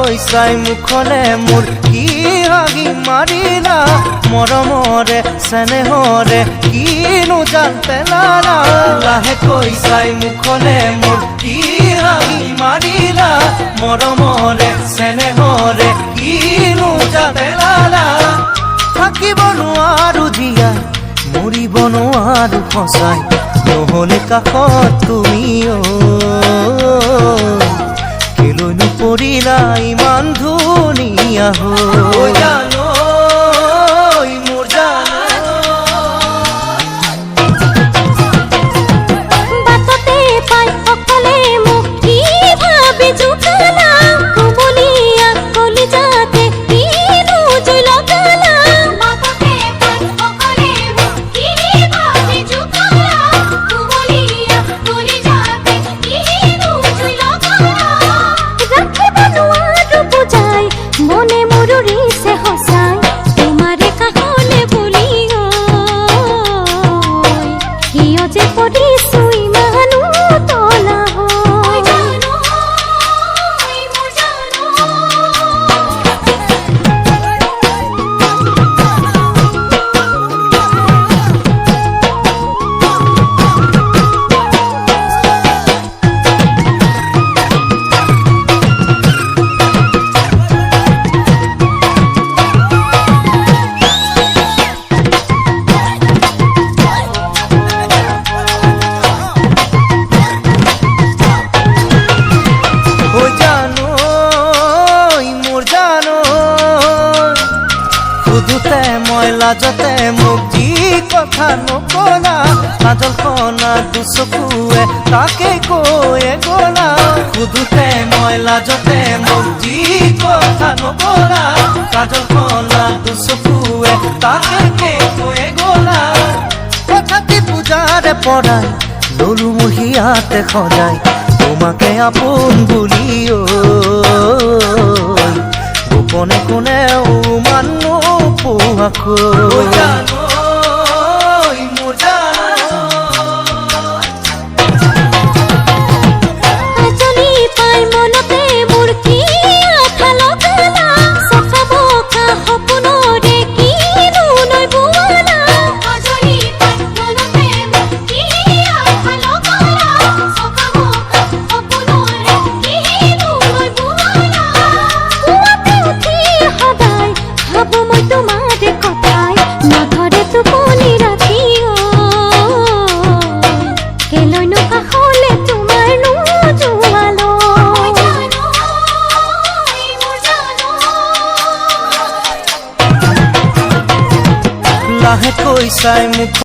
কৈ চাই মুখলে মোৰ কি হাগি মাৰিলা মৰমৰে চেনেহৰে কিনো জান পেলালা লাহে কৈ চাই মুখলে মোৰ কি হাগি মাৰিলা মৰমৰে চেনেহৰে কিনো জান পেলালা থাকিব নোৱাৰো জীয়াই মৰিব নোৱাৰো সঁচাই নহলে কাষত তুমি কেলৈনো পৰিলা ইমান ধুনীয়া হৈ জানো মোৰ জানো বাটতে পাই অকলে মোক কি ভাবি জোকালা কুমলীয়া কলিজাতে কিনো জুই লগালা বাটতে পাই অকলে মোক কি ভাবি জোকালা কুমলীয়া কলিজাতে কিনো জুই লগালা ৰাখিব নোৱাৰো বুজাই মনে মৰুৰিছে সঁচাই তোমাৰে কাষলে বুলি কিয় যে পৰিছো ইমানো তলা হৈ জানো মোৰ জানো সুধোতে মই লাজতে মোক যি কথা নকলা কাজলখনা দুচকুৱে তাকে কৈয়ে গলা সুধোতে মই লাজতে মোক যি কথা নকলা কাজলখনা দুচকুৱে তাকে কৈয়ে গলা কথাটি পূজাৰে পৰাই ললো মহিয়াতে সজাই তোমাকে আপোন বুলি গোপনে কোনেও মানু পোৱাকৈ জানো মোৰ জানো আজলি পাই মনতে মোৰ কি আশা লগালা চকা বকা সপোনৰে কিনো নৈ বোৱালা আজলি পাই মনতে মোৰ কি আশা লগালা চকা বকা সপোনৰে কিনো নৈ বোৱালা পুৱাতে উঠি সদায় ভাবো মই তোমাৰে কথাই নধৰে টোপনি ৰাতি কেলৈনো কাষলে তোমাৰ নোযোৱালো লাহে কৈ চাই মুখ